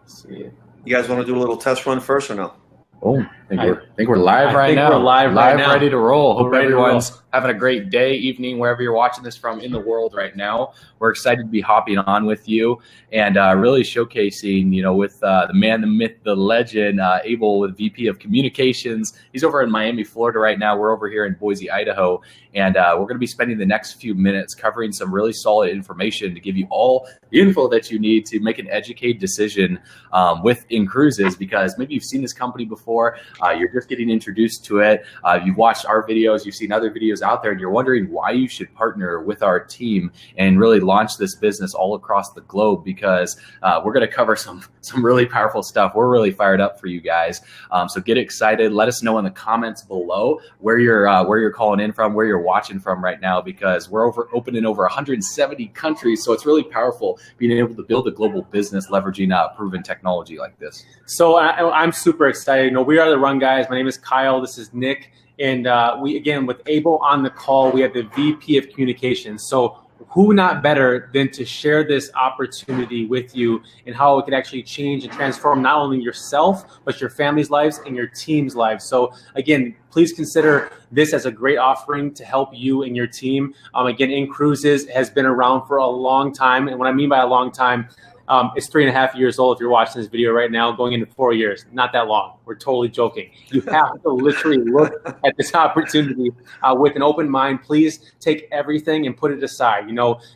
See. You guys want to do a little test run first or no? Oh, I think we're live right now. We're live now. Ready to roll. Hope everyone's roll. having a great day, evening, wherever you're watching this from in the world right now. We're excited to be hopping on with you and really showcasing, with the man, the myth, the legend, Abel, with VP of Communications. He's over in Miami, Florida right now. We're over here in Boise, Idaho. And we're going to be spending the next few minutes covering some really solid information to give you all the info that you need to make an educated decision with inCruises, because maybe you've seen this company before. You're just getting introduced to it. You've watched our videos. You've seen other videos out there, and you're wondering why you should partner with our team and really launch this business all across the globe, because we're going to cover some really powerful stuff. We're really fired up for you guys. So get excited. Let us know in the comments below where you're calling in from, where you're watching from right now, because we're open in over 170 countries. So it's really powerful being able to build a global business leveraging proven technology like this. So I'm super excited. We are the Run Guys. My name is Kyle. This is Nick. And we, again, with Abel on the call, we have the VP of Communications. So who not better than to share this opportunity with you and how it could actually change and transform not only yourself, but your family's lives and your team's lives. So again, please consider this as a great offering to help you and your team. Again, inCruises has been around for a long time. And what I mean by a long time, it's 3.5 years old if you're watching this video right now, going into 4 years. Not that long. We're totally joking. You have to literally look at this opportunity with an open mind. Please take everything and put it aside.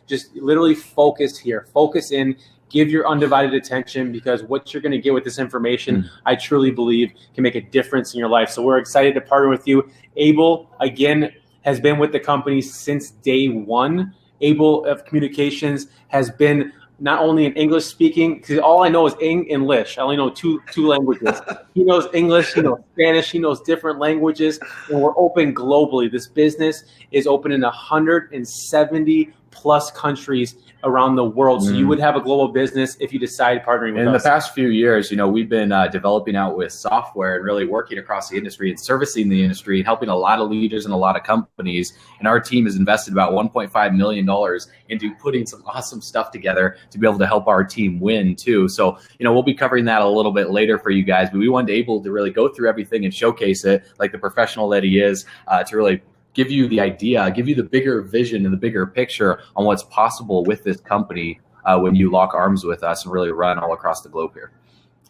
Just literally focus here. Focus in. Give your undivided attention, because what you're going to get with this information, I truly believe, can make a difference in your life. So we're excited to partner with you. Abel, again, has been with the company since day one. Abel of Communications has been not only in English speaking, because all I know is English. I only know two languages. He knows English, he knows Spanish, he knows different languages, and we're open globally. This business is open in 170 plus countries around the world. So you would have a global business if you decide partnering with us. In the past few years, we've been developing out with software and really working across the industry and servicing the industry and helping a lot of leaders and a lot of companies. And our team has invested about $1.5 million into putting some awesome stuff together to be able to help our team win too. So, we'll be covering that a little bit later for you guys, but we wanted Abel to really go through everything and showcase it like the professional that he is, to really give you the idea, give you the bigger vision and the bigger picture on what's possible with this company when you lock arms with us and really run all across the globe here.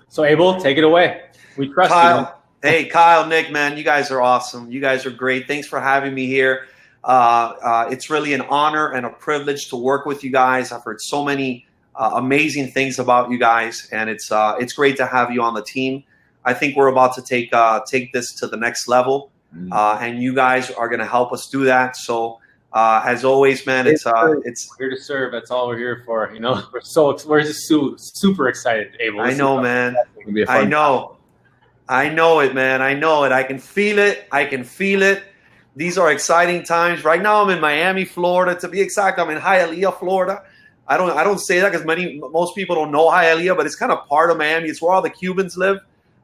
So Abel, take it away. We trust Kyle. You. Hey, Kyle, Nick, man, you guys are awesome. You guys are great. Thanks for having me here. It's really an honor and a privilege to work with you guys. I've heard so many amazing things about you guys, and it's great to have you on the team. I think we're about to take this to the next level. And you guys are going to help us do that. So, as always, man, it's here to serve. That's all we're here for. We're just super excited, Abel. I know, man. I know it, man. I know it. I can feel it. These are exciting times. Right now, I'm in Miami, Florida. To be exact, I'm in Hialeah, Florida. I don't say that because most people don't know Hialeah, but it's kind of part of Miami. It's where all the Cubans live.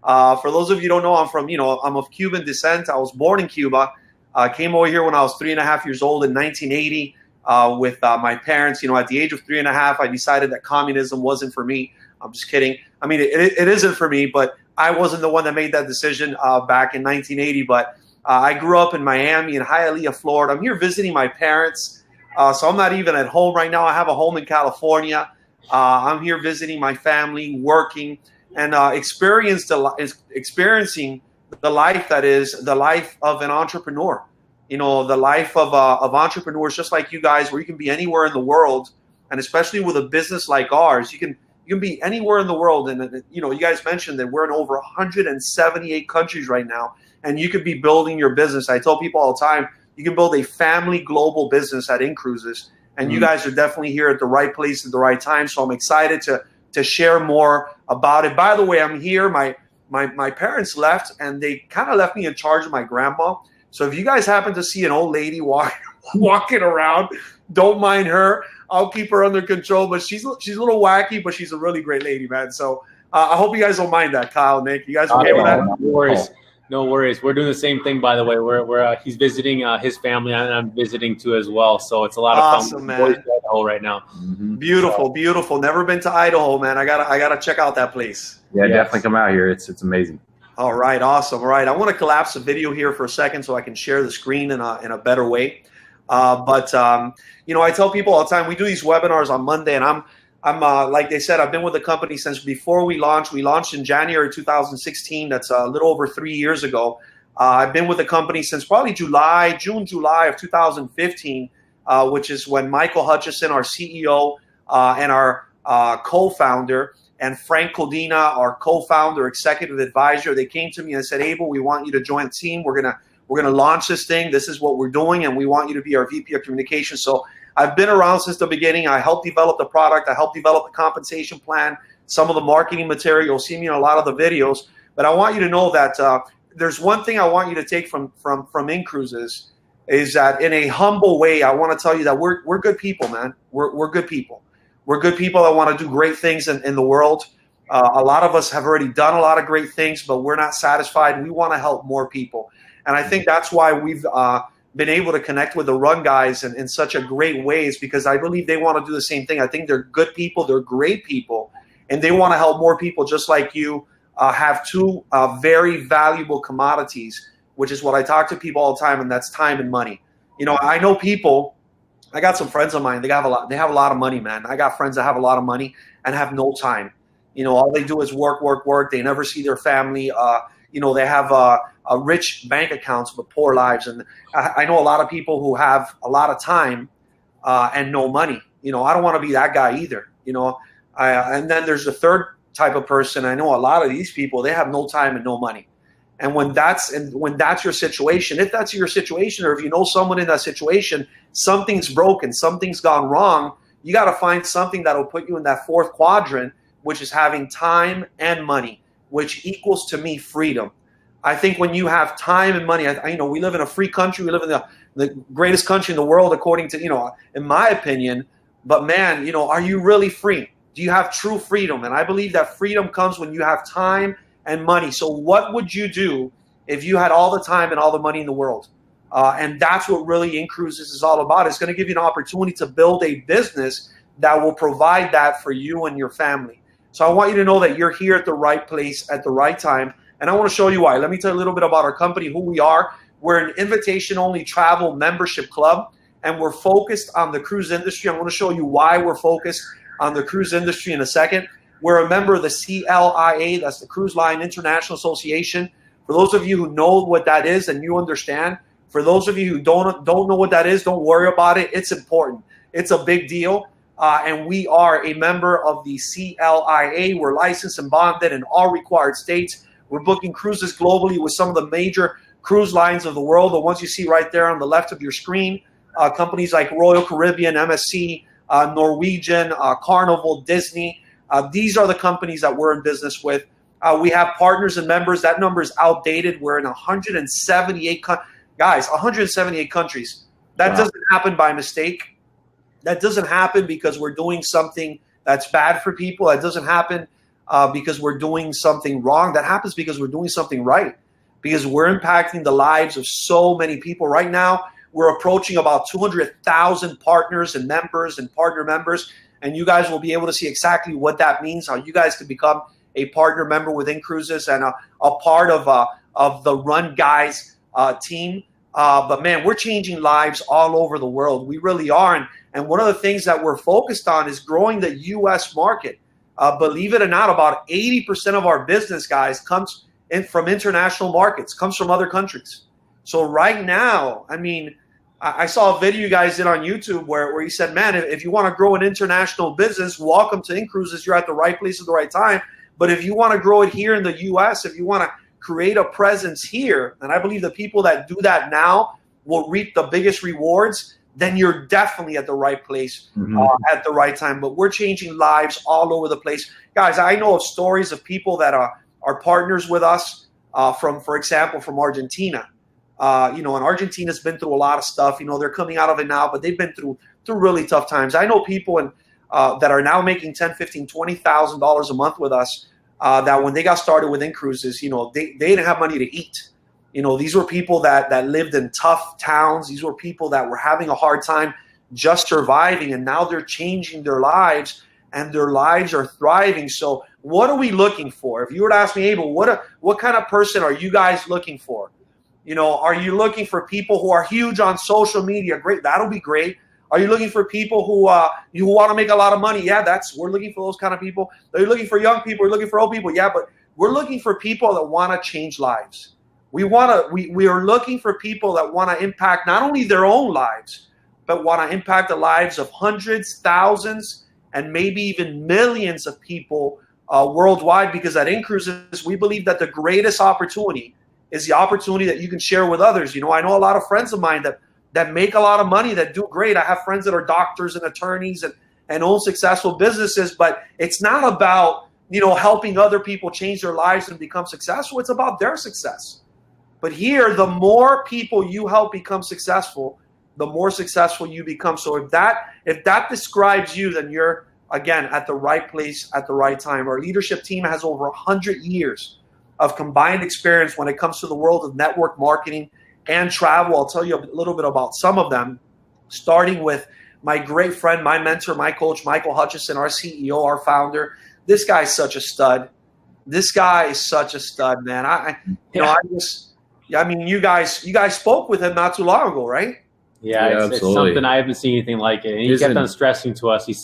For those of you who don't know, I'm of Cuban descent. I was born in Cuba. Came over here when I was 3.5 years old in 1980 with my parents. At the age of 3.5, I decided that communism wasn't for me. I'm just kidding. I mean, it isn't for me, but I wasn't the one that made that decision back in 1980. But I grew up in Miami, in Hialeah, Florida. I'm here visiting my parents, so I'm not even at home right now. I have a home in California. I'm here visiting my family, working, and experiencing the life that is the life of an entrepreneur. The life of entrepreneurs just like you guys, where you can be anywhere in the world, and especially with a business like ours, you can be anywhere in the world. And you guys mentioned that we're in over 178 countries right now, and you could be building your business. I tell people all the time, you can build a family global business at inCruises, and you guys are definitely here at the right place at the right time. So I'm excited to share more about it. By the way, I'm here. My parents left, and they kind of left me in charge of my grandma. So if you guys happen to see an old lady walking around, don't mind her. I'll keep her under control. But she's a little wacky, but she's a really great lady, man. So I hope you guys don't mind that, Kyle, Nick. You guys okay with that? No worries. No worries. We're doing the same thing, by the way. We're he's visiting his family, and I'm visiting too as well. So it's a lot of fun. Awesome, man. Boise, Idaho right now. Beautiful, beautiful. Never been to Idaho, man. I gotta check out that place. Yeah, definitely come out here. It's amazing. All right, awesome. All right, I want to collapse the video here for a second so I can share the screen in a better way. You know, I tell people all the time, we do these webinars on Monday, and I'm like they said, I've been with the company since before we launched. We launched in January 2016. That's a little over 3 years ago. I've been with the company since probably June, July of 2015, which is when Michael Hutchison, our CEO, and our co-founder, and Frank Codina, our co-founder, executive advisor, they came to me and said, Abel, we want you to join the team. We're gonna launch this thing. This is what we're doing, and we want you to be our VP of communications. So I've been around since the beginning. I helped develop the product. I helped develop the compensation plan, some of the marketing material. You'll see me in a lot of the videos. But I want you to know that there's one thing I want you to take from inCruises is that in a humble way, I want to tell you that we're good people, man. We're good people. We're good people that want to do great things in the world. A lot of us have already done a lot of great things, but we're not satisfied. We want to help more people. And I think that's why we've been able to connect with the Run guys in such a great ways, because I believe they want to do the same thing. I think they're good people. They're great people. And they want to help more people just like you have two very valuable commodities, which is what I talk to people all the time, and that's time and money. You know, I know people. I got some friends of mine. They have a lot of money, man. I got friends that have a lot of money and have no time. You know, all they do is work, work, work. They never see their family. You know, they have rich bank accounts but poor lives. And I know a lot of people who have a lot of time and no money. You know, I don't want to be that guy either. You know, and then there's the third type of person. I know a lot of these people, they have no time and no money. And when that's your situation, if that's your situation, or if you know someone in that situation, something's broken, something's gone wrong, you got to find something that will put you in that fourth quadrant, which is having time and money, which equals to me freedom. I think when you have time and money, you know, we live in a free country. We live in the greatest country in the world, according to, you know, in my opinion. But man, you know, are you really free? Do you have true freedom? And I believe that freedom comes when you have time and money. So what would you do if you had all the time and all the money in the world? And that's what really inCruises is all about. It's going to give you an opportunity to build a business that will provide that for you and your family. So I want you to know that you're here at the right place at the right time. And I want to show you why. Let me tell you a little bit about our company, who we are. We're an invitation-only travel membership club, and we're focused on the cruise industry. I'm going to show you why we're focused on the cruise industry in a second. We're a member of the CLIA, that's the Cruise Line International Association. For those of you who know what that is and you understand, for those of you who don't know what that is, don't worry about it. It's important. It's a big deal. And we are a member of the CLIA. We're licensed and bonded in all required states. We're booking cruises globally with some of the major cruise lines of the world, the ones you see right there on the left of your screen. Companies like Royal Caribbean, MSC, Norwegian, Carnival, Disney. These are the companies that we're in business with. We have partners and members. That number is outdated. We're in 178 178 countries. That doesn't happen by mistake. That doesn't happen because we're doing something that's bad for people. That doesn't happen because we're doing something wrong. That happens because we're doing something right, because we're impacting the lives of so many people. Right now, we're approaching about 200,000 partners and members and partner members, and you guys will be able to see exactly what that means, how you guys can become a partner member with inCruises and a part of the Run Guys team. But man, we're changing lives all over the world. We really are. And one of the things that we're focused on is growing the U.S. market. Believe it or not, about 80% of our business, guys, comes in from international markets, comes from other countries. So right now, I mean, I saw a video you guys did on YouTube where you said, man, if you want to grow an international business, welcome to inCruises. You're at the right place at the right time. But if you want to grow it here in the U.S., if you want to create a presence here, and I believe the people that do that now will reap the biggest rewards, then you're definitely at the right place at the right time. But we're changing lives all over the place. Guys, I know of stories of people that are partners with us from, for example, from Argentina. You know, and Argentina's been through a lot of stuff. You know, they're coming out of it now, but they've been through really tough times. I know people that are now making $10,000, $15,000, $20,000 a month with us that when they got started with inCruises, you know, they didn't have money to eat. You know, these were people that lived in tough towns. These were people that were having a hard time just surviving, and now they're changing their lives, and their lives are thriving. So what are we looking for? If you were to ask me, Abel, what kind of person are you guys looking for? You know, are you looking for people who are huge on social media? Great, that'll be great. Are you looking for people who want to make a lot of money? Yeah, we're looking for those kind of people. Are you looking for young people? We're looking for old people. Yeah, but we're looking for people that want to change lives. We are looking for people that want to impact not only their own lives, but want to impact the lives of hundreds, thousands, and maybe even millions of people worldwide. Because at inCruises, we believe that the greatest opportunity is the opportunity that you can share with others. You know, I know a lot of friends of mine that make a lot of money, that do great. I have friends that are doctors and attorneys and own successful businesses, but it's not about, you know, helping other people change their lives and become successful. It's about their success. But here, the more people you help become successful, the more successful you become. So if that describes you, then you're, again, at the right place at the right time. Our leadership team has over 100 years of combined experience when it comes to the world of network marketing and travel. I'll tell you a little bit about some of them, starting with my great friend, my mentor, my coach, Michael Hutchison, our CEO, our founder. This guy's such a stud. This guy is such a stud, man. I mean, you guys spoke with him not too long ago, right? Yeah, it's something I haven't seen anything like it. And he kept on stressing to us. He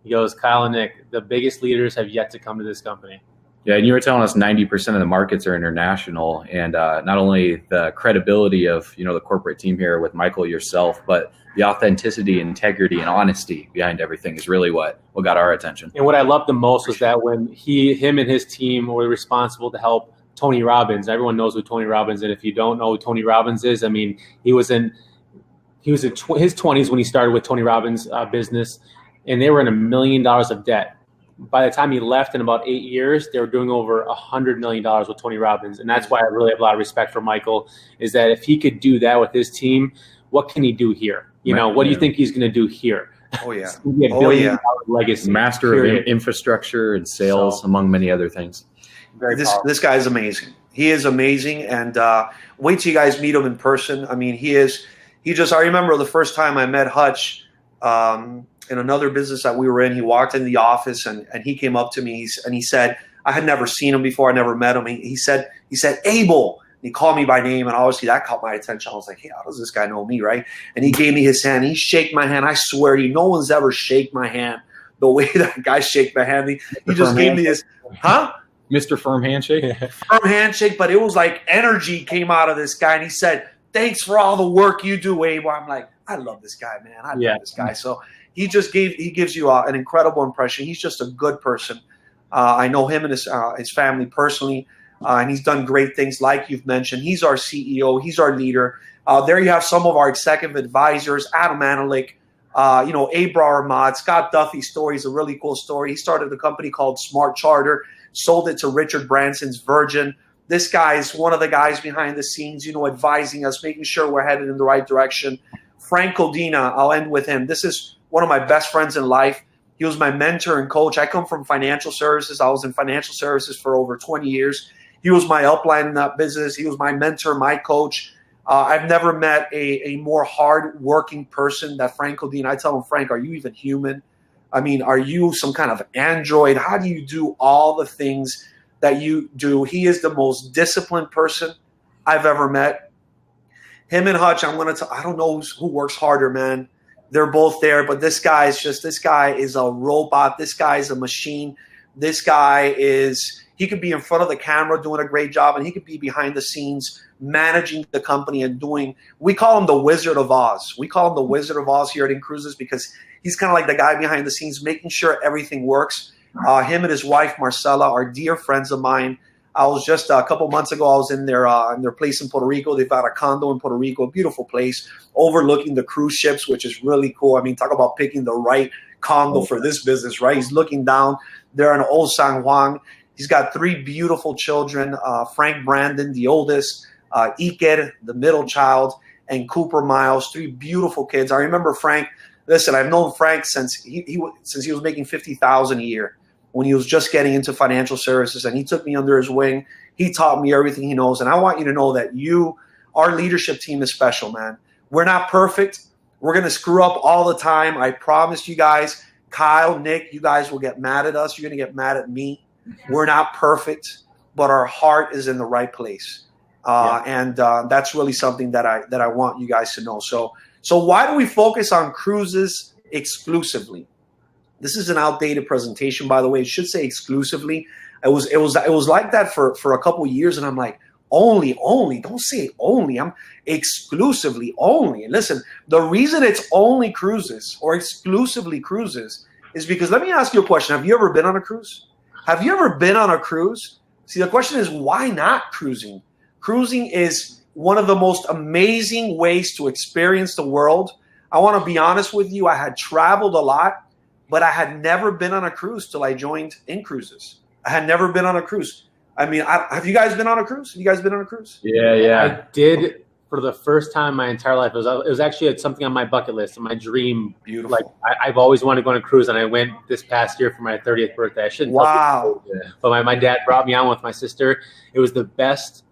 goes, Kyle and Nick, the biggest leaders have yet to come to this company. Yeah, and you were telling us 90% of the markets are international, and not only the credibility of, you know, the corporate team here with Michael, yourself, but the authenticity, integrity, and honesty behind everything is really what got our attention. And what I loved the most was that when him and his team were responsible to help Tony Robbins. Everyone knows who Tony Robbins is. And if you don't know who Tony Robbins is, I mean, he was in his 20s when he started with Tony Robbins' business, and they were in $1 million of debt. By the time he left in about 8 years, they were doing over $100 million with Tony Robbins. And that's why I really have a lot of respect for Michael, is that if he could do that with his team, what can he do here? You know, what do you think he's going to do here? Oh, yeah. $1 billion legacy. Master of infrastructure and sales, among many other things. This guy is amazing. He is amazing. And wait till you guys meet him in person. I mean, I remember the first time I met Hutch, in another business that we were in. He walked into the office and he came up to me and he said, I had never seen him before. I never met him. He said, Abel. And he called me by name, and obviously that caught my attention. I was like, hey, how does this guy know me, right? And he gave me his hand. He shook my hand. I swear to you, no one's ever shake my hand the way that guy shake my hand. He just gave me his, Mr. Firm Handshake? Firm handshake, but it was like energy came out of this guy. And he said, thanks for all the work you do, Abel. I'm like, I love this guy, man. I love this guy. So he gives you an incredible impression. He's just a good person. I know him and his family personally, and he's done great things like you've mentioned. He's our CEO. He's our leader. There you have some of our executive advisors, Adam Analik, Abrar Ahmad, Scott Duffy's story is a really cool story. He started a company called Smart Charter, sold it to Richard Branson's Virgin. This guy is one of the guys behind the scenes, advising us, making sure we're headed in the right direction. Frank Codina, I'll end with him. This is one of my best friends in life. He was my mentor and coach. I come from financial services. I was in financial services for over 20 years. He was my upline in that business. He was my mentor, my coach. I've never met a more hard-working person than Frank Codina. I tell him, Frank, are you even human? I mean, are you some kind of android? How do you do all the things that you do? He is the most disciplined person I've ever met. Him and Hutch, I don't know who works harder, man. They're both there, but this guy is a robot. This guy is a machine. This guy he could be in front of the camera doing a great job, and he could be behind the scenes managing the company and we call him the Wizard of Oz. We call him the Wizard of Oz here at inCruises because he's kind of like the guy behind the scenes making sure everything works. Him and his wife, Marcella, are dear friends of mine. I was just a couple months ago, I was in their place in Puerto Rico. They've got a condo in Puerto Rico, a beautiful place overlooking the cruise ships, which is really cool. I mean, talk about picking the right condo for this business, right? He's looking down there in Old San Juan. He's got 3 beautiful children, Frank Brandon, the oldest, Iker, the middle child, and Cooper Miles, 3 beautiful kids. I remember Frank. Listen, I've known Frank since he was making $50,000 a year. when he was just getting into financial services, and he took me under his wing. He taught me everything he knows. And I want you to know that our leadership team is special, man. We're not perfect. We're going to screw up all the time. I promise you guys, Kyle, Nick, you guys will get mad at us. You're going to get mad at me. We're not perfect, but our heart is in the right place. And that's really something that I want you guys to know. So why do we focus on cruises exclusively? This is an outdated presentation, by the way. It should say exclusively. It was like that for a couple of years, and I'm like, only, don't say only. I'm exclusively only. And listen, the reason it's only cruises or exclusively cruises is because, let me ask you a question. Have you ever been on a cruise? Have you ever been on a cruise? See, the question is, why not cruising? Cruising is one of the most amazing ways to experience the world. I want to be honest with you. I had traveled a lot, but I had never been on a cruise till I joined inCruises. I had never been on a cruise. I mean, have you guys been on a cruise? Have you guys been on a cruise? Yeah. I did for the first time in my entire life. It was actually something on my bucket list, and my dream. Beautiful. Like I've always wanted to go on a cruise, and I went this past year for my 30th birthday. I shouldn't. Wow. But my dad brought me on with my sister. It was the best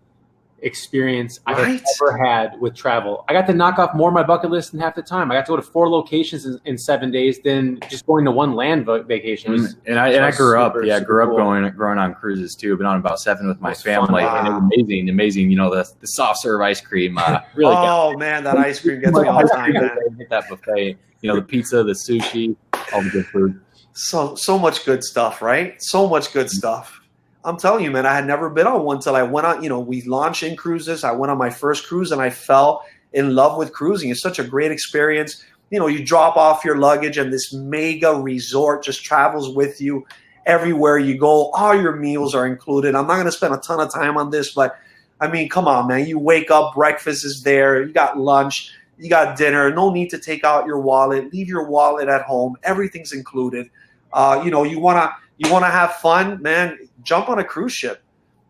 experience I have ever had with travel. I got to knock off more of my bucket list in half the time. I got to go to 4 locations in 7 days than just going to one land vacation. I grew up growing on cruises too. Been on about 7 with my family, and it was amazing. You know, the soft serve ice cream. Really. Man, that ice cream gets me all the time, man. Hit that buffet. You know, the pizza, the sushi, all the good food. So much good stuff, right? So much good stuff. I'm telling you, man, I had never been on one till I went on. You know, we launched inCruises. I went on my first cruise, and I fell in love with cruising. It's such a great experience. You know, you drop off your luggage, and this mega resort just travels with you everywhere you go. All your meals are included. I'm not going to spend a ton of time on this, but I mean, come on, man. You wake up, breakfast is there. You got lunch, you got dinner. No need to take out your wallet. Leave your wallet at home. Everything's included. You know, you want to have fun, man. Jump on a cruise ship,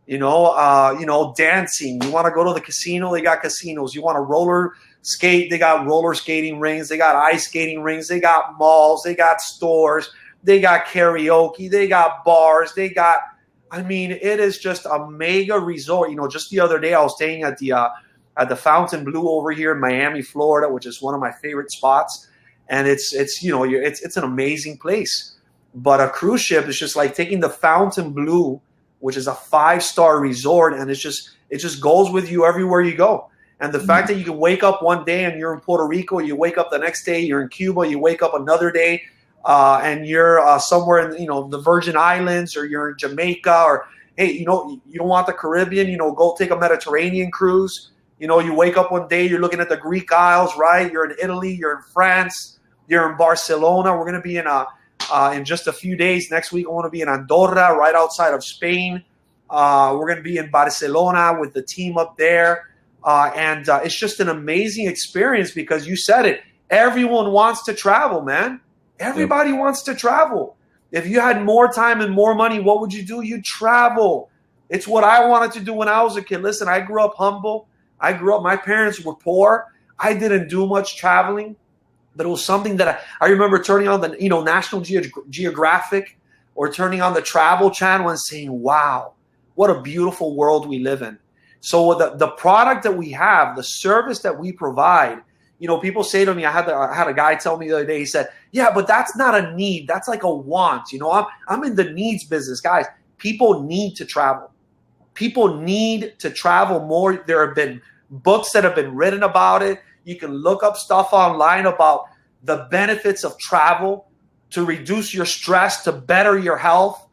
you know, dancing. You want to go to the casino? They got casinos. You want to roller skate? They got roller skating rings. They got ice skating rings. They got malls. They got stores. They got karaoke. They got bars. I mean, it is just a mega resort. You know, just the other day I was staying at the Fountain Blue over here in Miami, Florida, which is one of my favorite spots. And it's an amazing place. But a cruise ship is just like taking the Fountain Blue, which is a 5-star resort, and it just goes with you everywhere you go. And the fact that you can wake up one day and you're in Puerto Rico, you wake up the next day, you're in Cuba, you wake up another day, and you're somewhere in the Virgin Islands, or you're in Jamaica, or hey, you don't want the Caribbean, go take a Mediterranean cruise. You wake up one day, you're looking at the Greek Isles, right? You're in Italy, you're in France, you're in Barcelona. We're going to be in just a few days. Next week, I want to be in Andorra, right outside of Spain. We're going to be in Barcelona with the team up there. And it's just an amazing experience because you said it. Everyone wants to travel, man. Everybody wants to travel. If you had more time and more money, what would you do? You'd travel. It's what I wanted to do when I was a kid. Listen, I grew up humble. My parents were poor. I didn't do much traveling. But it was something that I remember turning on the National Geographic or turning on the Travel Channel and saying, wow, what a beautiful world we live in. So the product that we have, the service that we provide, people say to me, I had a guy tell me the other day, he said, yeah, but that's not a need. That's like a want. I'm in the needs business. Guys, people need to travel. People need to travel more. There have been books that have been written about it. You can look up stuff online about the benefits of travel to reduce your stress, to better your health.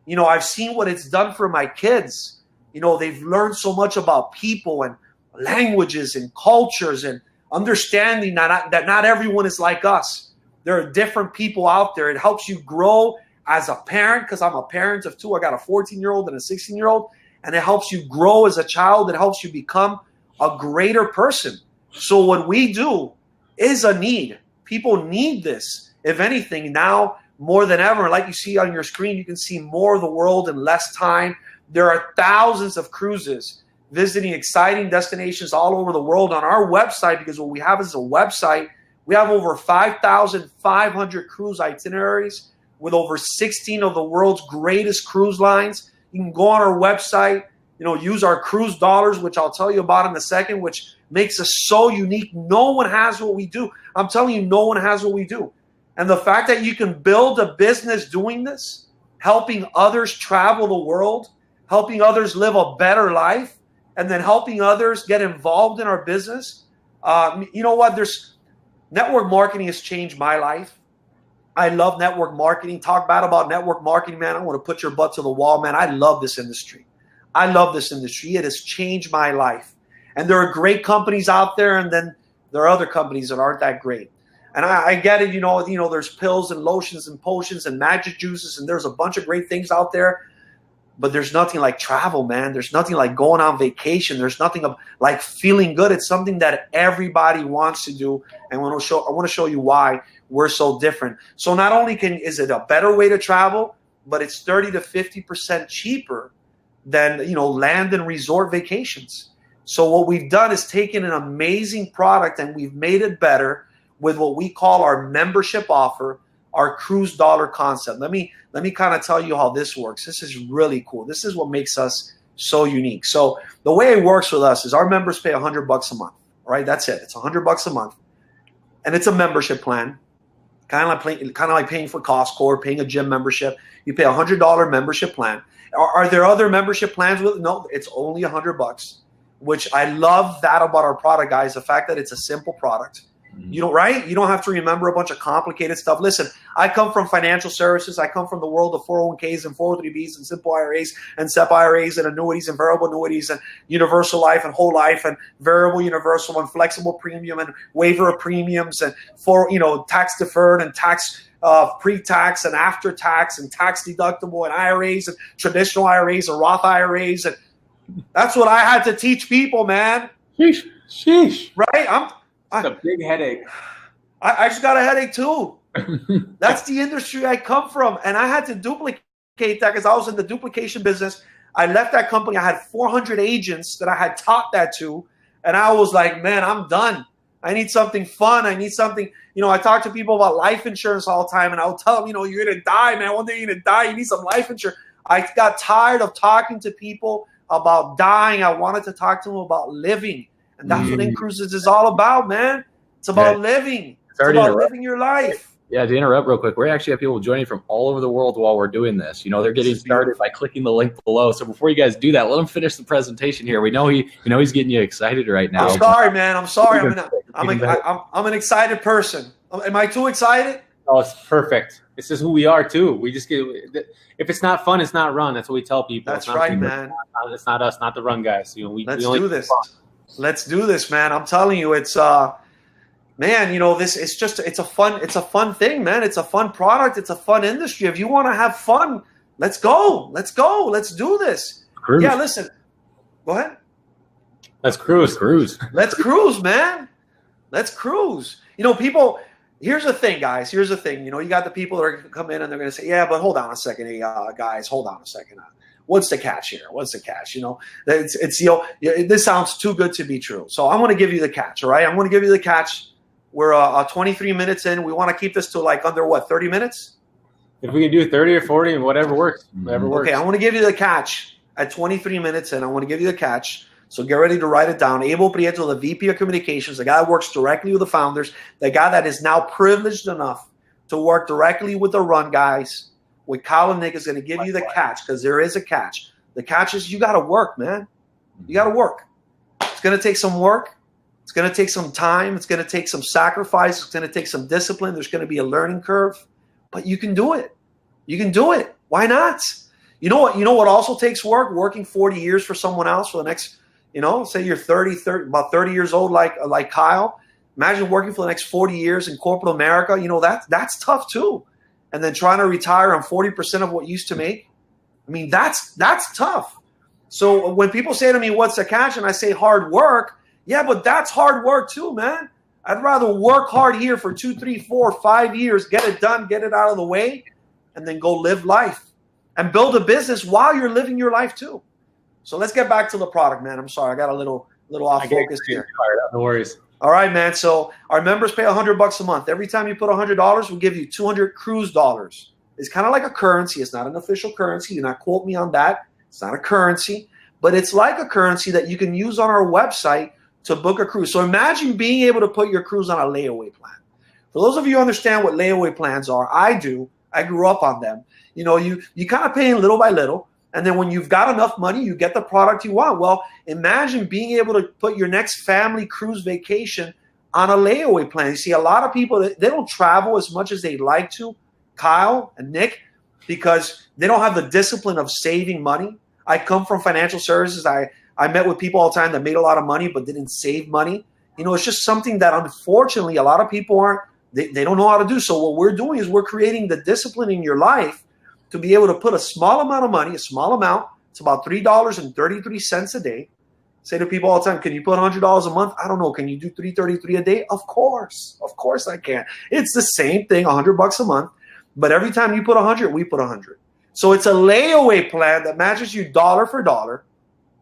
I've seen what it's done for my kids. They've learned so much about people and languages and cultures and understanding that not everyone is like us. There are different people out there. It helps you grow as a parent because I'm a parent of 2. I got a 14-year-old and a 16-year-old. And it helps you grow as a child. It helps you become a greater person. So what we do is a need. People need this. If anything, now more than ever, like you see on your screen, you can see more of the world in less time. There are thousands of cruises visiting exciting destinations all over the world on our website, because what we have is a website. We have over 5,500 cruise itineraries. with over 16 of the world's greatest cruise lines. You can go on our website, use our cruise dollars, which I'll tell you about in a second, which makes us so unique. No one has what we do. I'm telling you, no one has what we do. And the fact that you can build a business doing this, helping others travel the world, helping others live a better life, and then helping others get involved in our business. You know what? Network marketing has changed my life. I love network marketing. Talk bad about network marketing, man. I want to put your butt to the wall, man. I love this industry. I love this industry. It has changed my life. And there are great companies out there, and then there are other companies that aren't that great. And I get it, there's pills and lotions and potions and magic juices, and there's a bunch of great things out there. But there's nothing like travel, man. There's nothing like going on vacation. There's nothing like feeling good. It's something that everybody wants to do. And I want to show you why we're so different. So not only is it a better way to travel, but it's 30 to 50% cheaper than land and resort vacations. So what we've done is taken an amazing product and we've made it better with what we call our membership offer, our cruise dollar concept. Let me kind of tell you how this works. This is really cool. This is what makes us so unique. So the way it works with us is our members pay $100 a month. All right, that's it. It's $100 a month, and it's a membership plan, kind of like paying for Costco or paying a gym membership. You pay $100 membership plan. Are there other membership plans with? No, it's only $100, which I love that about our product, guys. The fact that it's a simple product. You don't have to remember a bunch of complicated stuff. Listen, I come from financial services. I come from the world of 401ks and 403bs and simple IRAs and SEP IRAs and annuities and variable annuities and universal life and whole life and variable universal and flexible premium and waiver of premiums and tax deferred and tax pre-tax and after tax and tax deductible and IRAs and traditional IRAs and Roth IRAs. And that's what I had to teach people, man. Sheesh. Right? It's a big headache. I just got a headache too. That's the industry I come from. And I had to duplicate that because I was in the duplication business. I left that company. I had 400 agents that I had taught that to. And I was like, man, I'm done. I need something fun. I need something, I talk to people about life insurance all the time. And I'll tell them, you're going to die, man. One day you're going to die. You need some life insurance. I got tired of talking to people about dying. I wanted to talk to them about living. And that's what inCruises is all about, man. It's about living. It's about living your life. Yeah, to interrupt real quick, we actually have people joining from all over the world while we're doing this. They're getting started by clicking the link below. So before you guys do that, let him finish the presentation here. We know he's getting you excited right now. I'm sorry, man. I'm sorry. I'm an excited person. Am I too excited? Oh, it's perfect. This is who we are too. We just get. If it's not fun, it's not run. That's what we tell people. That's right, man. It's not us, not the run guys. Let's do this. Let's do this, man. I'm telling you, it's it's a fun thing, man. It's a fun product. It's a fun industry. If you want to have fun, let's go. Let's do this. Cruise. Yeah, listen. Go ahead. Let's cruise. Let's cruise, man. Let's cruise. People, here's the thing, guys. Here's the thing. You got the people that are going to come in and they're going to say, yeah, but hold on a second. Hey, guys, hold on a second. What's the catch here? What's the catch? This sounds too good to be true. So I'm going to give you the catch, all right? I'm going to give you the catch. We're 23 minutes in. We want to keep this to under 30 minutes? If we can do 30 or 40 and whatever works. Okay, I want to give you the catch at 23 minutes in. I want to give you the catch. So get ready to write it down. Abel Prieto, the VP of Communications, the guy that works directly with the founders, the guy that is now privileged enough to work directly with the run guys. With Kyle and Nick is going to give you the catch because there is a catch. The catch is you got to work, man. You got to work. It's going to take some work. It's going to take some time. It's going to take some sacrifice. It's going to take some discipline. There's going to be a learning curve, but you can do it. You can do it. Why not? You know what also takes work? Working 40 years for someone else for the next, say you're 30, about 30 years old like Kyle. Imagine working for the next 40 years in corporate America. That's tough too. And then trying to retire on 40% of what you used to make. I mean, that's tough. So when people say to me, what's the catch? And I say hard work. Yeah, but that's hard work too, man. I'd rather work hard here for 2, 3, 4, 5 years, get it done, get it out of the way, and then go live life and build a business while you're living your life too. So let's get back to the product, man. I'm sorry. I got a little off focus here. No worries. All right, man. So our members pay $100 a month. Every time you put $100, we'll give you 200 cruise dollars. It's kind of like a currency. It's not an official currency. Do not quote me on that. It's not a currency, but it's like a currency that you can use on our website to book a cruise. So imagine being able to put your cruise on a layaway plan. For those of you who understand what layaway plans are, I do. I grew up on them. You know, you kind of pay little by little. And then when you've got enough money, you get the product you want. Well, imagine being able to put your next family cruise vacation on a layaway plan. You see, a lot of people, they don't travel as much as they'd like to, Kyle and Nick, because they don't have the discipline of saving money. I come from financial services. I met with people all the time that made a lot of money but didn't save money. You know, it's just something that unfortunately a lot of people they don't know how to do. So what we're doing is we're creating the discipline in your life to be able to put a small amount of money, it's about $3.33 a day. Say to people all the time, can you put $100 a month? I don't know. Can you do $3.33 a day? Of course I can. It's the same thing, $100 a month. But every time you put 100, we put 100. So it's a layaway plan that matches you dollar for dollar,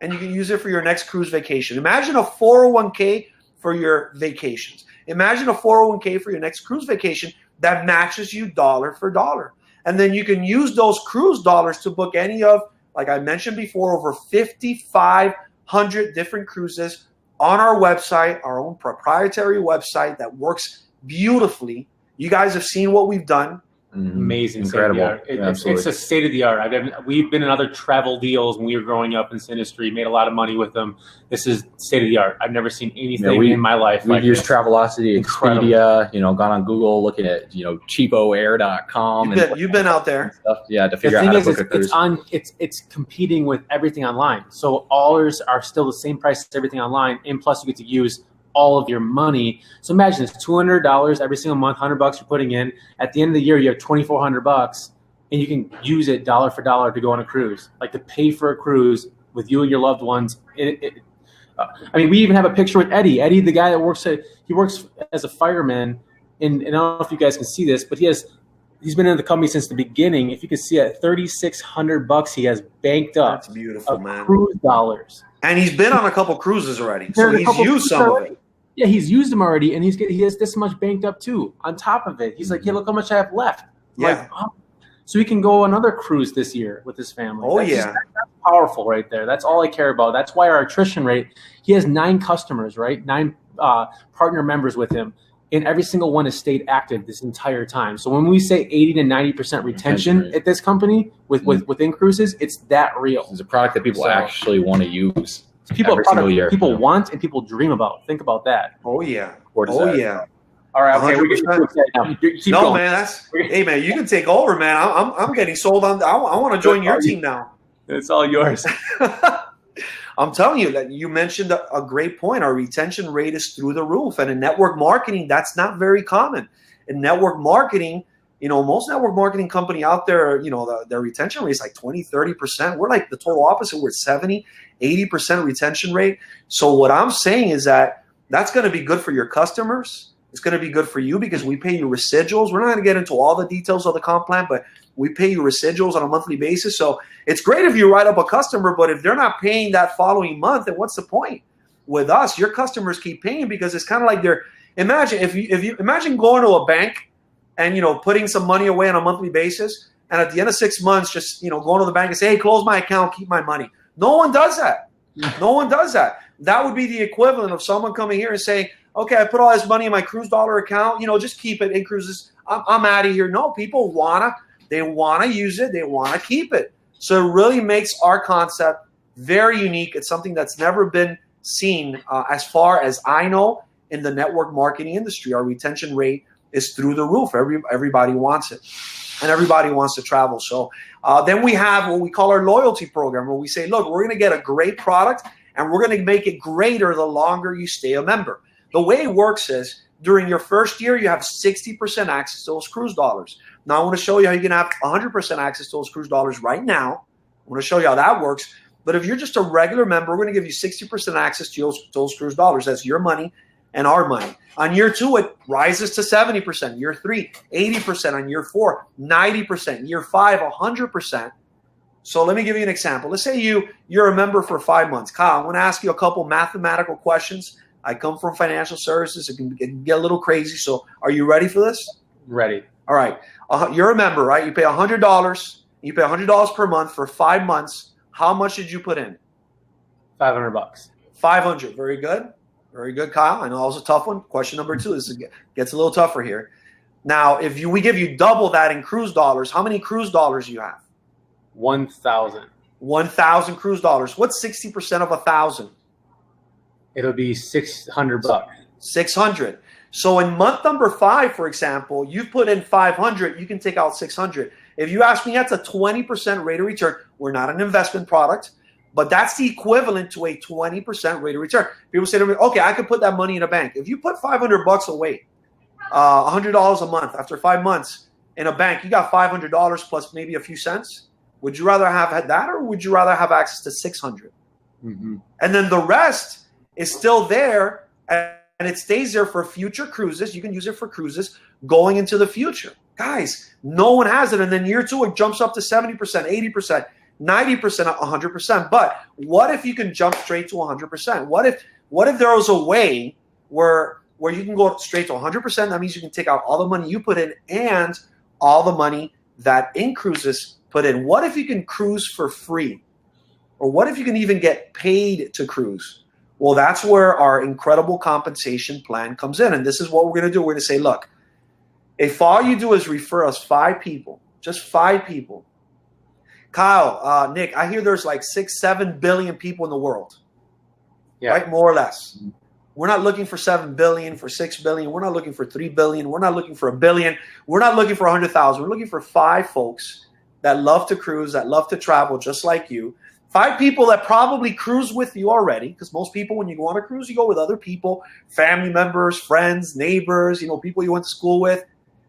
and you can use it for your next cruise vacation. Imagine a 401k for your vacations. Imagine a 401k for your next cruise vacation that matches you dollar for dollar. And then you can use those cruise dollars to book any of, like I mentioned before, over 5,500 different cruises on our website, our own proprietary website that works beautifully. You guys have seen what we've done. Amazing. Incredible. It's a state of the art. We've been in other travel deals when we were growing up in this industry, made a lot of money with them. This is state of the art. I've never seen anything in my life we've used Travelocity, Expedia, gone on Google looking at, cheapoair.com. You've been out there. Stuff, to figure out how to book a cruise. It's competing with everything online. So ours are still the same price as everything online, and plus you get to use all of your money. So imagine it's $200 every single month, $100 you're putting in. At the end of the year, you have $2,400, and you can use it dollar for dollar to go on a cruise, like to pay for a cruise with you and your loved ones. We even have a picture with Eddie. Eddie, the guy that works as a fireman, and I don't know if you guys can see this, but he's been in the company since the beginning. If you can see at $3,600, he has banked up. That's beautiful, man. Cruise dollars. And he's been on a couple cruises already, so he's used some of it. Yeah, he's used them already, and he has this much banked up too. On top of it, he's like, "Yeah, look how much I have left." So he can go on another cruise this year with his family. That's powerful right there. That's all I care about. That's why our attrition rate. He has 9 customers, right? 9 partner members with him, and every single one has stayed active this entire time. So when we say 80 to 90% retention at this company with inCruises, it's that real. It's a product that people actually want to use. People want and people dream about. Think about that. Oh yeah. All right. Okay. 100%. No, man. Hey, man. You can take over, man. I'm getting sold on. I want to join your team now. It's all yours. I'm telling you that you mentioned a great point. Our retention rate is through the roof, and in network marketing, that's not very common. In network marketing, most network marketing company out there, their retention rate is like 20, 30%. We're like the total opposite. We're 70, 80% retention rate. So what I'm saying is that's going to be good for your customers. It's going to be good for you because we pay you residuals. We're not going to get into all the details of the comp plan, but we pay you residuals on a monthly basis. So it's great if you write up a customer, but if they're not paying that following month, then what's the point? With us, your customers keep paying because it's kind of like imagine if you imagine going to a bank and putting some money away on a monthly basis, and at the end of 6 months, just going to the bank and say, "Hey, close my account, keep my money." No one does that. No one does that. That would be the equivalent of someone coming here and saying, "Okay, I put all this money in my cruise dollar account. Just keep it in cruises. I'm out of here." No, people wanna use it. They wanna keep it. So it really makes our concept very unique. It's something that's never been seen, as far as I know, in the network marketing industry. Our retention rate is through the roof. Everybody wants it, and everybody wants to travel. So then we have what we call our loyalty program, where we say, look, we're going to get a great product, and we're going to make it greater the longer you stay a member. The way it works is during your first year, you have 60% access to those cruise dollars. Now, I want to show you how you can have 100% access to those cruise dollars right now. I want to show you how that works. But if you're just a regular member, we're going to give you 60% access to those cruise dollars. That's your money and our money. On year 2, it rises to 70%. Year 3, 80%. On year 4, 90%. Year 5, 100%. So let me give you an example. Let's say you're a member for 5 months. Kyle, I'm going to ask you a couple mathematical questions. I come from financial services. It can get a little crazy. So are you ready for this? Ready. All right. You're a member, right? You pay $100. You pay $100 per month for 5 months. How much did you put in? $500. 500. Very good. Very good, Kyle. I know that was a tough one. Question number 2. This gets a little tougher here. Now, if we give you double that in cruise dollars, how many cruise dollars do you have? 1,000. 1,000 cruise dollars. What's 60% of 1,000? It'll be $600. 600. So in month number 5, for example, you put in 500, you can take out 600. If you ask me, that's a 20% rate of return. We're not an investment product, but that's the equivalent to a 20% rate of return. People say to me, okay, I could put that money in a bank. If you put $500 away, $100 a month after 5 months in a bank, you got $500 plus maybe a few cents. Would you rather have had that, or would you rather have access to 600? Mm-hmm. And then the rest is still there, and it stays there for future cruises. You can use it for cruises going into the future. Guys, no one has it. And then year 2, it jumps up to 70%, 80%, 90%, 100%. But what if you can jump straight to 100%? What if there was a way where you can go straight to 100%? That means you can take out all the money you put in and all the money that inCruises put in. What if you can cruise for free? Or what if you can even get paid to cruise? Well, that's where our incredible compensation plan comes in. And this is what we're going to do. We're going to say, look, if all you do is refer us 5 people, just 5 people. Kyle, Nick, I hear there's like 6-7 billion people in the world, right? More or less. We're not looking for 7 billion, for 6 billion. We're not looking for 3 billion. We're not looking for 1 billion. We're not looking for 100,000. We're looking for 5 folks that love to cruise, that love to travel just like you. 5 people that probably cruise with you already, because most people, when you go on a cruise, you go with other people, family members, friends, neighbors, people you went to school with.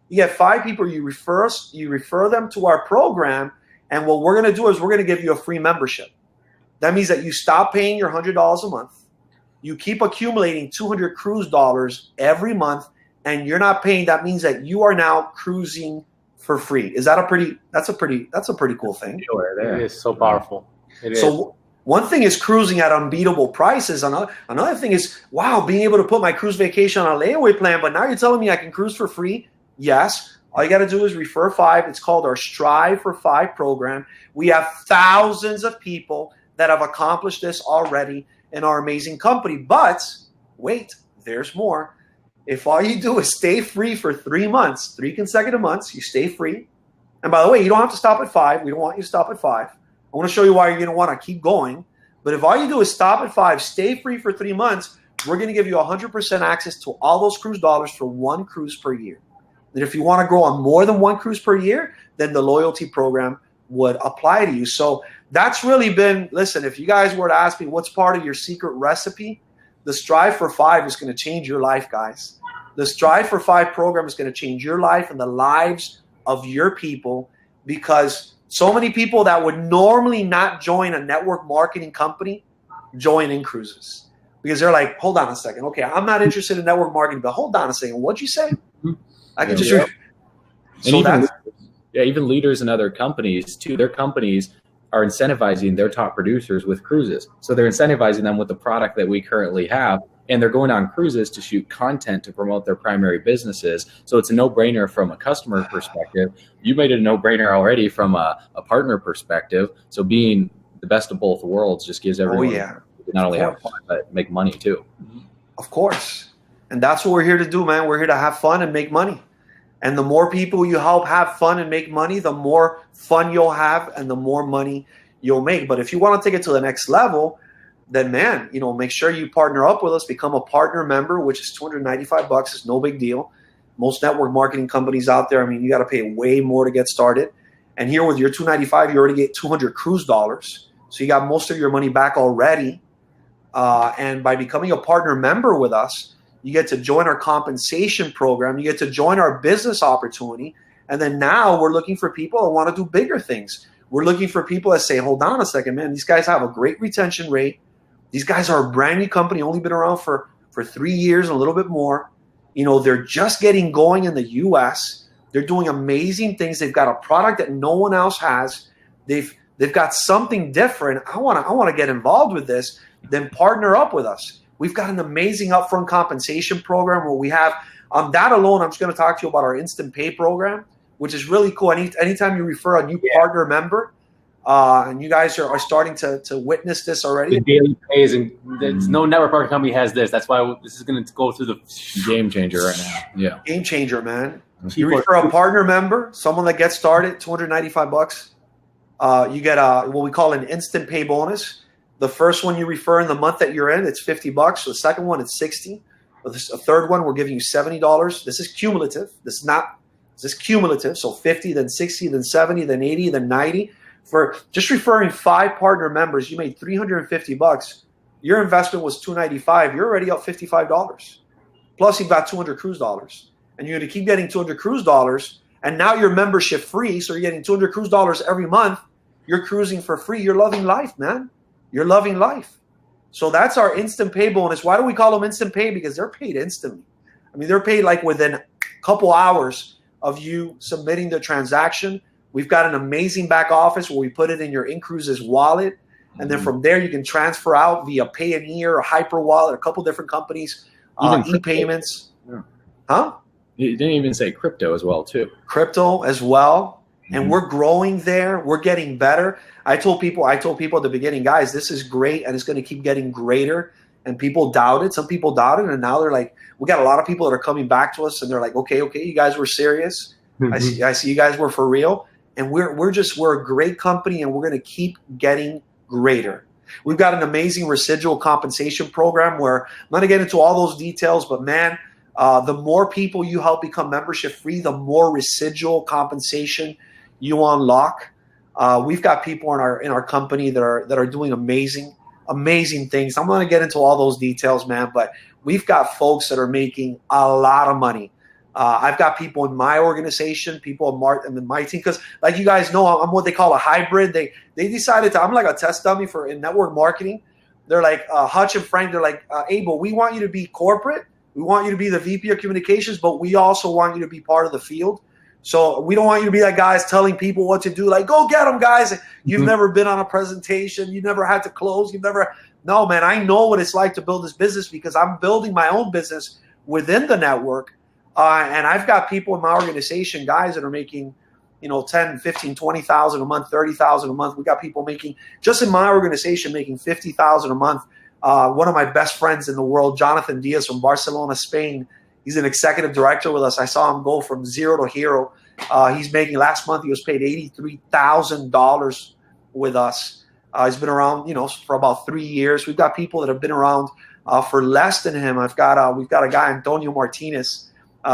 You get 5 people, you refer them to our program, and what we're going to do is we're going to give you a free membership. That means that you stop paying your $100 a month. You keep accumulating 200 cruise dollars every month, and you're not paying. That means that you are now cruising for free. Is that that's a pretty cool thing. It is so powerful. So one thing is cruising at unbeatable prices. Another thing is, wow, being able to put my cruise vacation on a layaway plan, but now you're telling me I can cruise for free? Yes. All you got to do is refer 5. It's called our Strive for 5 program. We have thousands of people that have accomplished this already in our amazing company. But wait, there's more. If all you do is stay free for 3 months, 3 consecutive months, you stay free. And by the way, you don't have to stop at 5. We don't want you to stop at 5. I want to show you why you're going to want to keep going. But if all you do is stop at 5, stay free for 3 months, we're going to give you 100% access to all those cruise dollars for 1 cruise per year. And if you want to grow on more than 1 cruise per year, then the loyalty program would apply to you. So that's really been, listen, if you guys were to ask me what's part of your secret recipe, the Strive for 5 is going to change your life, guys. The Strive for 5 program is going to change your life and the lives of your people, because so many people that would normally not join a network marketing company join inCruises, because they're like, hold on a second. Okay, I'm not interested in network marketing, but hold on a second. What'd you say? I can just. So even leaders in other companies too. Their companies are incentivizing their top producers with cruises. So they're incentivizing them with the product that we currently have, and they're going on cruises to shoot content to promote their primary businesses. So it's a no-brainer from a customer perspective. You made it a no-brainer already from a partner perspective. So being the best of both worlds just gives everyone not only have fun, but make money too. Of course. And that's what we're here to do, man. We're here to have fun and make money. And the more people you help have fun and make money, the more fun you'll have and the more money you'll make. But if you want to take it to the next level, then man, make sure you partner up with us, become a partner member, which is $295. It's no big deal. Most network marketing companies out there, you got to pay way more to get started. And here with your $295, you already get 200 cruise dollars. So you got most of your money back already. And by becoming a partner member with us, you get to join our compensation program. You get to join our business opportunity. And then now we're looking for people that want to do bigger things. We're looking for people that say, hold on a second, man, these guys have a great retention rate. These guys are a brand new company, only been around for 3 years and a little bit more. They're just getting going in the U.S. They're doing amazing things. They've got a product that no one else has. They've got something different. I want to get involved with this. Then partner up with us. We've got an amazing upfront compensation program where we have, that alone, I'm just going to talk to you about our Instant Pay program. which is really cool. Anytime you refer a new partner member, and you guys are starting to witness this already. The daily pays, and there's no network marketing company has this. That's why this is going to go through the game changer right now. Yeah, game changer, man. You refer a partner member, someone that gets started, $295. You get what we call an instant pay bonus. The first one you refer in the month that you're in, it's $50. The second one, it's $60. A third one, we're giving you $70. This is cumulative. This is cumulative. So 50, then 60, then 70, then 80, then 90. For just referring 5 partner members, you made $350. Your investment was $295. You're already up $55. Plus, you've got 200 cruise dollars, and you're going to keep getting 200 cruise dollars. And now you're membership free, so you're getting 200 cruise dollars every month. You're cruising for free. You're loving life, man. You're loving life. So that's our instant pay bonus. Why do we call them instant pay? Because they're paid instantly. I mean, they're paid like within a couple hours of you submitting the transaction. We've got an amazing back office where we put it in your inCruises wallet. And then from there, you can transfer out via Payoneer or Hyper Wallet, a couple different companies, e-payments. Yeah. Huh? You didn't even say crypto as well, too. Crypto as well. And we're growing there. We're getting better. I told people at the beginning, guys, this is great, and it's going to keep getting greater. And people doubted. Some people doubted, and now they're like, we got a lot of people that are coming back to us, and they're like, okay, you guys were serious. I see you guys were for real. And we're a great company, and we're going to keep getting greater. We've got an amazing residual compensation program where I'm not going to get into all those details, but man, the more people you help become membership free, the more residual compensation you unlock. We've got people in our company that are doing amazing things. I'm not going to get into all those details, man, but we've got folks that are making a lot of money. I've got people in my organization, people in my team, because like you guys know, I'm what they call a hybrid. They decided I'm like a test dummy in network marketing. They're like Hutch and Frank. They're like, Abel, we want you to be corporate. We want you to be the VP of communications, but we also want you to be part of the field. So we don't want you to be like guys telling people what to do, like, go get them, guys. You've never been on a presentation. You never had to close. No, man, I know what it's like to build this business because I'm building my own business within the network. And I've got people in my organization, guys that are making, 10, 15, 20,000 a month, 30,000 a month. We got people making, just in my organization, making 50,000 a month. One of my best friends in the world, Jonathan Diaz from Barcelona, Spain. He's an executive director with us. I saw him go from zero to hero. He's making, last month he was paid $83,000 with us. He's been around, for about 3 years. We've got people that have been around for less than him. We've got a guy, Antonio Martinez.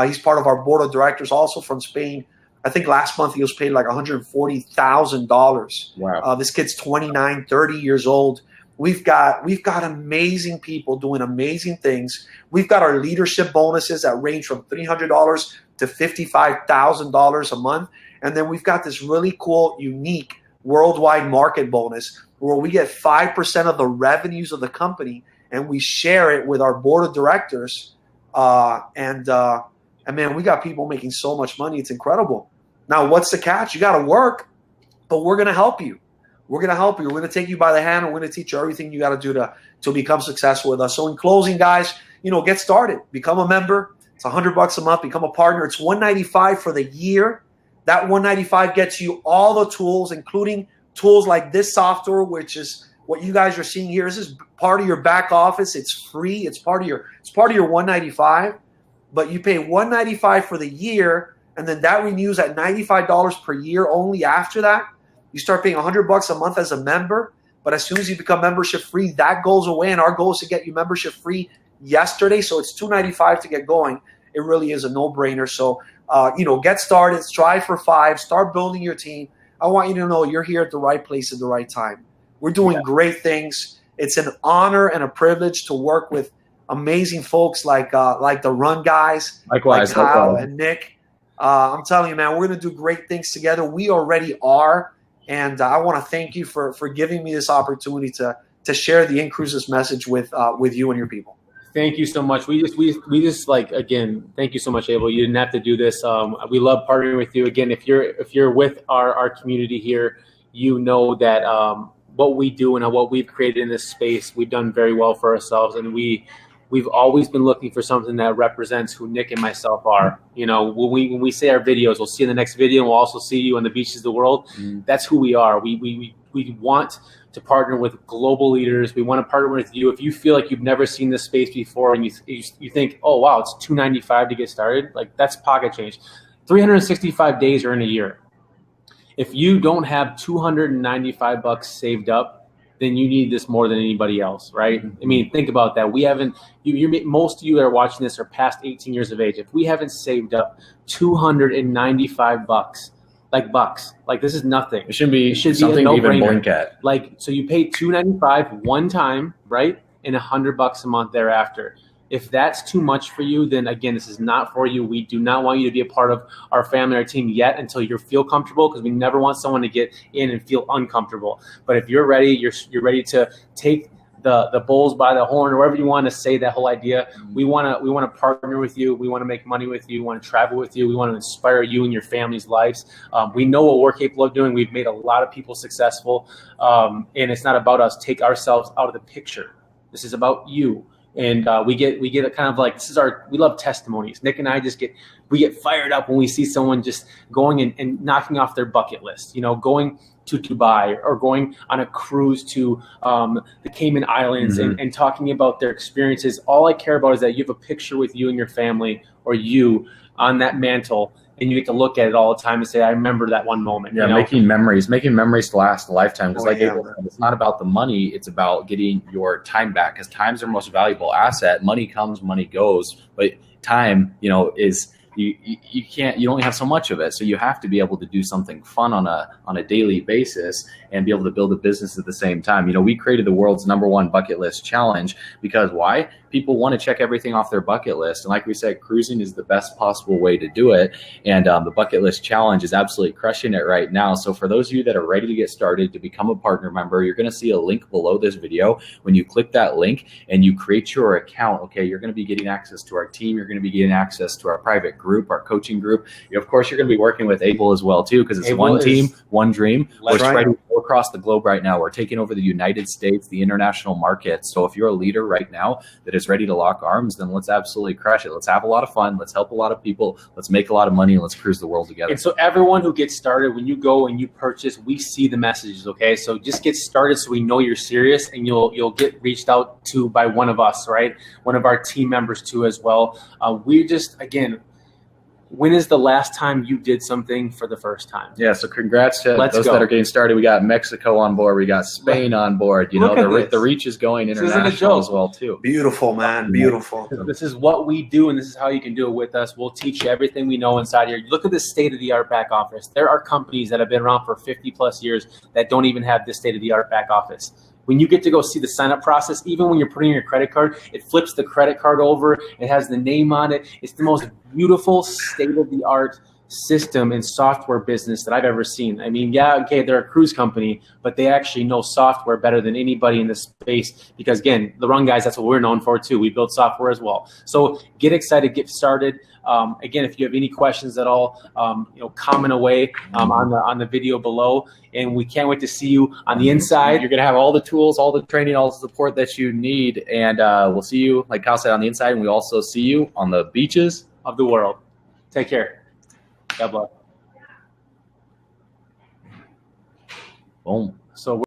He's part of our board of directors, also from Spain. I think last month he was paid like $140,000. Wow. This kid's 29, 30 years old. We've got amazing people doing amazing things. We've got our leadership bonuses that range from $300 to $55,000 a month. And then we've got this really cool, unique worldwide market bonus where we get 5% of the revenues of the company and we share it with our board of directors. And man, we got people making so much money. It's incredible. Now, what's the catch? You got to work, but we're going to help you. We're going to help you. We're going to take you by the hand. And we're going to teach you everything you got to do to become successful with us. So in closing, guys, get started. Become a member. It's $100 a month. Become a partner. It's $195 for the year. That $195 gets you all the tools, including tools like this software, which is what you guys are seeing here. This is part of your back office. It's free. It's part of your $195. But you pay $195 for the year, and then that renews at $95 per year only after that. You start paying $100 a month as a member, but as soon as you become membership free, that goes away, and our goal is to get you membership free yesterday, so it's $295 to get going. It really is a no-brainer. So, get started, strive for 5, start building your team. I want you to know you're here at the right place at the right time. We're doing great things. It's an honor and a privilege to work with amazing folks like the Run guys, likewise, like Kyle and Nick. I'm telling you, man, we're going to do great things together. We already are. And I want to thank you for giving me this opportunity to share the inCruises message with you and your people. Thank you so much. We just again, thank you so much, Abel. You didn't have to do this. We love partnering with you. Again, if you're with our community here, you know that what we do and what we've created in this space, we've done very well for ourselves, and we we've always been looking for something that represents who Nick and myself are. You know, when we say our videos, we'll see in the next video, and we'll also see you on the beaches of the world. That's who we are. We want to partner with global leaders. We want to partner with you. If you feel like you've never seen this space before and you think, oh, wow, it's $295 to get started, like that's pocket change. 365 days are in a year. If you don't have $295 saved up, then you need this more than anybody else, right? I mean, think about that. We haven't, most of you that are watching this are past 18 years of age. If we haven't saved up $295, like this is nothing. It should be something to even blink at. Like, so you pay $295 one time, right? And $100 a month thereafter. If that's too much for you, then again, this is not for you. We do not want you to be a part of our family, our team yet until you feel comfortable, because we never want someone to get in and feel uncomfortable. But if you're ready, you're ready to take the bulls by the horn, or whatever you want to say that whole idea. We want to partner with you. We want to make money with you. We want to travel with you. We want to inspire you and your family's lives. We know what we're capable of doing. We've made a lot of people successful, and it's not about us. Take ourselves out of the picture. This is about you. And we get a kind of like, we love testimonies. Nick and I we get fired up when we see someone just going and knocking off their bucket list, you know, going to Dubai or going on a cruise to the Cayman Islands and talking about their experiences. All I care about is that you have a picture with you and your family, or you on that mantle, and you get to look at it all the time and say, I remember that one moment. Yeah, you know? making memories to last a lifetime. Because it's not about the money, it's about getting your time back, because time's our most valuable asset. Money comes, money goes, but time, you know, is you only have so much of it. So you have to be able to do something fun on a daily basis and be able to build a business at the same time. You know, we created the world's #1 bucket list challenge because why? People want to check everything off their bucket list. And like we said, cruising is the best possible way to do it. And the bucket list challenge is absolutely crushing it right now. So for those of you that are ready to get started to become a partner member, you're going to see a link below this video. When you click that link and you create your account, okay, you're going to be getting access to our team. You're going to be getting access to our private group, our coaching group. Of course, you're going to be working with Abel as well too, because it's one team, one dream. We're spreading across the globe right now. We're taking over the United States, the international market. So if you're a leader right now that is ready to lock arms, then let's absolutely crush it. Let's have a lot of fun. Let's help a lot of people. Let's make a lot of money, and let's cruise the world together. And so everyone who gets started, when you go and you purchase, we see the messages, okay? So just get started so we know you're serious, and you'll get reached out to by one of us, right? One of our team members too as well. We just, again, when is the last time you did something for the first time? Yeah, so congrats to those that are getting started. We got Mexico on board. We got Spain on board. You know, the reach is going international as well too. Beautiful, man. Beautiful. This is what we do, and this is how you can do it with us. We'll teach you everything we know inside here. Look at this state-of-the-art back office. There are companies that have been around for 50+ years that don't even have this state-of-the-art back office. When you get to go see the sign-up process, even when you're putting in your credit card, it flips the credit card over. It has the name on it. It's the most beautiful state-of-the-art system and software business that I've ever seen. I mean, yeah, okay, they're a cruise company, but they actually know software better than anybody in the space because, again, the Run Guys, that's what we're known for too. We build software as well. So get excited, get started. Again, if you have any questions at all, comment away on the video below. And we can't wait to see you on the inside. You're going to have all the tools, all the training, all the support that you need. And we'll see you, like Kyle said, on the inside. And we also see you on the beaches of the world. Take care. God bless. Boom. So